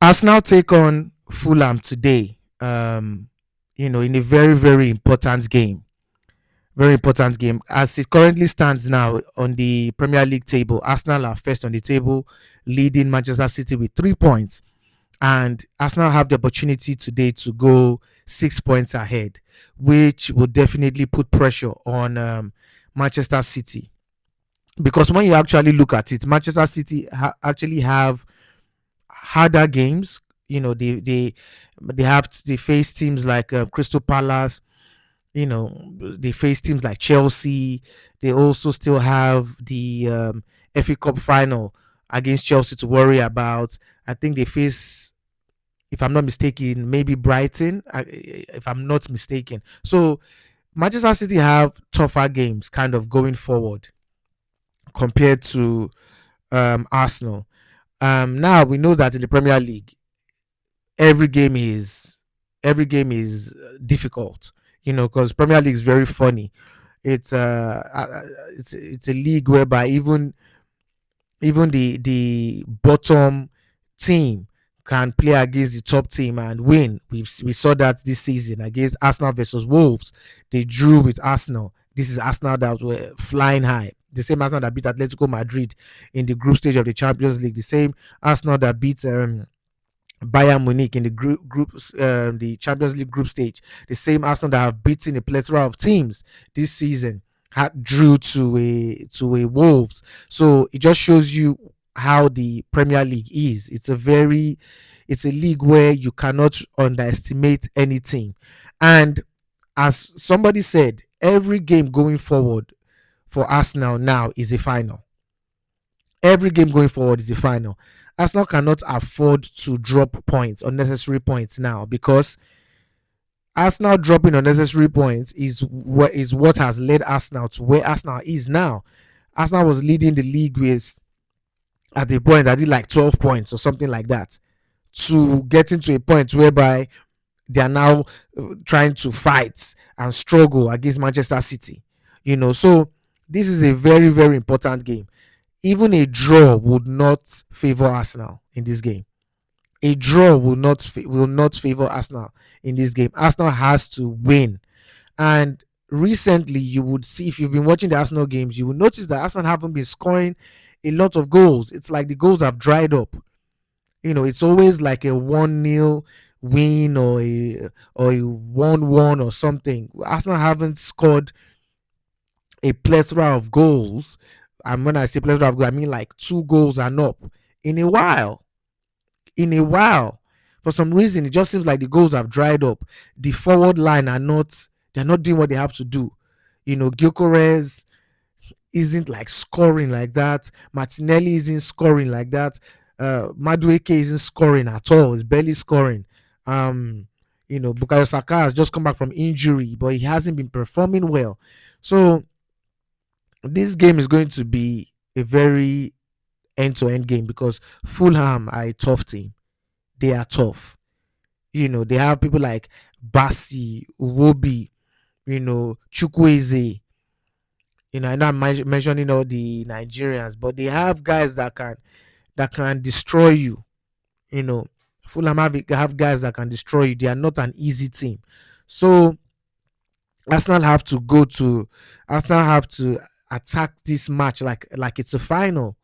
Arsenal take on Fulham today. In a very, very important game. Very important game. As it currently stands now on the Premier League table, Arsenal are first on the table, leading Manchester City with 3 points. And Arsenal have the opportunity today to go 6 points ahead, which will definitely put pressure on Manchester City. Because when you actually look at it, Manchester City actually have harder games. They face teams like Crystal Palace. They face teams like Chelsea. They also still have the FA Cup final against Chelsea to worry about. I think they face, if I'm not mistaken, maybe Brighton, if I'm not mistaken. So Manchester City have tougher games kind of going forward compared to Arsenal. Now we know that in the Premier League, every game is every game is difficult. Because Premier League is very funny. It's a league whereby even the bottom team can play against the top team and win. We saw that this season against Arsenal versus Wolves. They drew with Arsenal. This is Arsenal that were flying high. The same Arsenal that beat Atletico Madrid in the group stage of the Champions League. The same Arsenal that beat Bayern Munich in the the Champions League group stage. The same Arsenal that have beaten a plethora of teams this season had drew to a Wolves. So it just shows you how the Premier League is. It's a league where you cannot underestimate any team. And as somebody said, every game going forward for Arsenal now is a final. Every game going forward is the final. Arsenal cannot afford to drop points, unnecessary points now, because Arsenal dropping unnecessary points is what has led Arsenal to where Arsenal is now. Arsenal was leading the league with, at the point, I did like 12 points or something like that, to getting to a point whereby they are now trying to fight and struggle against Manchester City. So this is a very, very important game. Even a draw would not favor Arsenal in this game. A draw will not favor Arsenal in this game. Arsenal has to win. And recently, you would see, if you've been watching the Arsenal games, you will notice that Arsenal haven't been scoring a lot of goals. It's like the goals have dried up. It's always like a 1-0 win or a 1-1 or something. Arsenal haven't scored a plethora of goals. And when I say plethora of goals, I mean like 2 goals and up in a while. For some reason, it just seems like the goals have dried up. The forward line they're not doing what they have to do. Gyökeres isn't like scoring like that. Martinelli isn't scoring like that. Madueke isn't scoring at all. He's barely scoring. Bukayo Saka has just come back from injury, but he hasn't been performing well. So this game is going to be a very end-to-end game, because Fulham are a tough team. They are tough. They have people like Basi, Uwobi, Chukwueze. I know I'm mentioning all the Nigerians, but they have guys that can destroy you. You know, Fulham have guys that can destroy you. They are not an easy team. So Arsenal have to go to Arsenal have to attack this match like it's a final.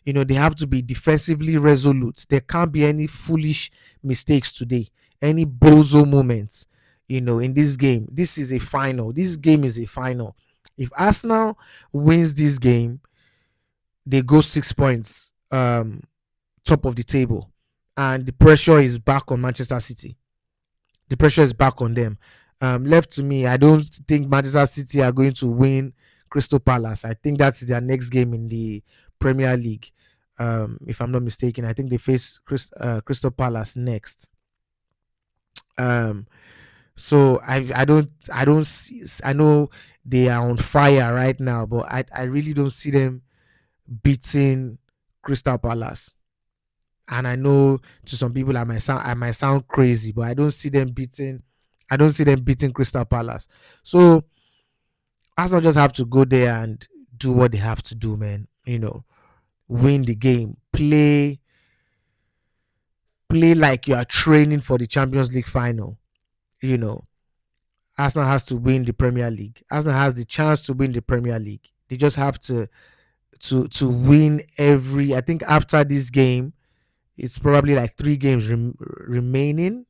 They have to be defensively resolute. There can't be any foolish mistakes today, any bozo moments. In this game, this is a final. This game is a final. If Arsenal wins this game, they go 6 points top of the table, and the pressure is back on Manchester City. The pressure is back on them. Left to me, I don't think Manchester City are going to win Crystal Palace. I think that's their next game in the Premier League. If I'm not mistaken, I think they face Crystal Palace next. So I don't see, I know they are on fire right now, but I really don't see them beating Crystal Palace. And I know to some people I might sound crazy, but I don't see them beating Crystal Palace. So Arsenal just have to go there and do what they have to do, man. Win the game, play like you are training for the Champions League final. You know, Arsenal has to win the Premier League. Arsenal has the chance to win the Premier League. They just have to win every. I think after this game, it's probably like 3 games remaining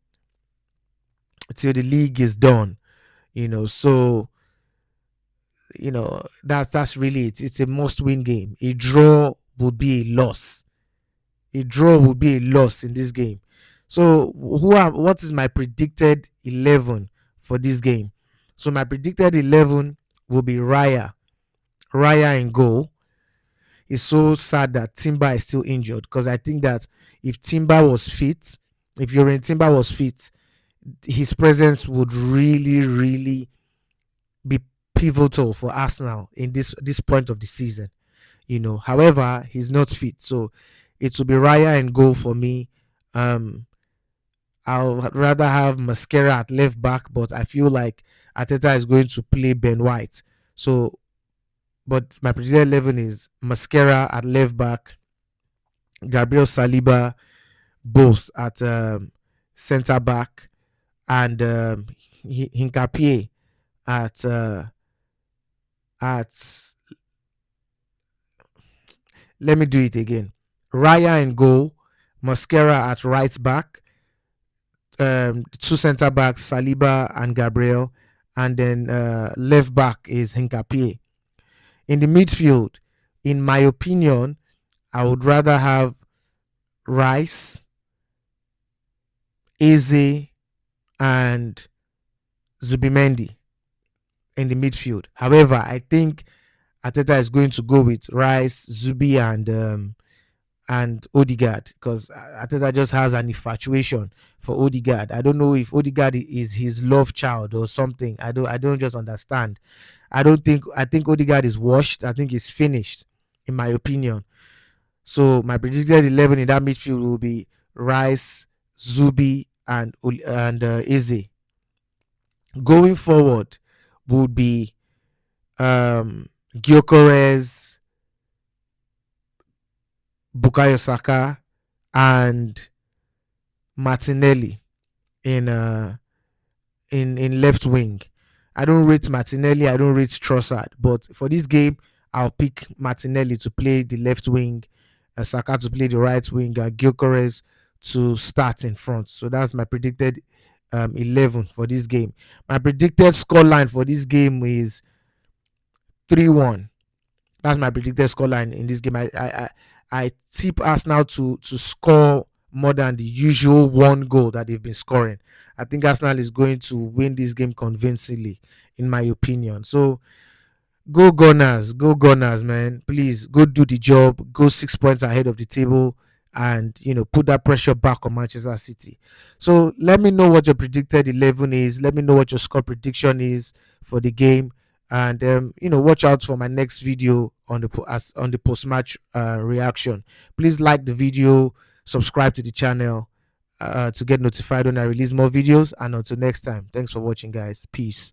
till the league is done. So that's really it. It's a must-win game. A draw would be a loss. A draw would be a loss in this game. So what is my predicted 11 for this game? So my predicted 11 will be Raya in goal. It's so sad that Timber is still injured, because I think that if Timber was fit, if Yorin Timber was fit, his presence would really, really be pivotal for Arsenal in this point of the season. However, he's not fit, so it will be Raya and goal for me. I'll rather have Mascara at left back, but I feel like Ateta is going to play Ben White. So, but my predicted 11 is Mascara at left back, Gabriel Saliba both at centre back, and Hinkapie at at let me do it again. Raya in goal, Mascara at right back, 2 centre backs, Saliba and Gabriel, and then left back is Hinkapie. In the midfield, in my opinion, I would rather have Rice, Eze, and Zubimendi in the midfield. However, I think Ateta is going to go with Rice, Zubi, and Odegaard, because Ateta just has an infatuation for Odegaard. I don't know if Odegaard is his love child or something. I don't just understand. I think Odegaard is washed. I think he's finished, in my opinion. So my predicted 11 in that midfield will be Rice, Zubi, and Eze. Going forward would be Gyökeres, Bukayo Saka, and Martinelli in left wing. I don't rate Martinelli. I don't rate Trossard. But for this game, I'll pick Martinelli to play the left wing, Saka to play the right wing, and Gyökeres to start in front. So that's my predicted 11 for this game. My predicted scoreline for this game is 3-1. That's my predicted scoreline in this game. I tip Arsenal to score more than the usual 1 goal that they've been scoring. I think Arsenal is going to win this game convincingly, in my opinion. So go Gunners, man! Please go do the job. Go 6 points ahead of the table, and put that pressure back on Manchester City. So let me know what your predicted 11 is. Let me know what your score prediction is for the game, and watch out for my next video on the post match reaction. Please like the video, subscribe to the channel to get notified when I release more videos, and until next time, thanks for watching, guys. Peace.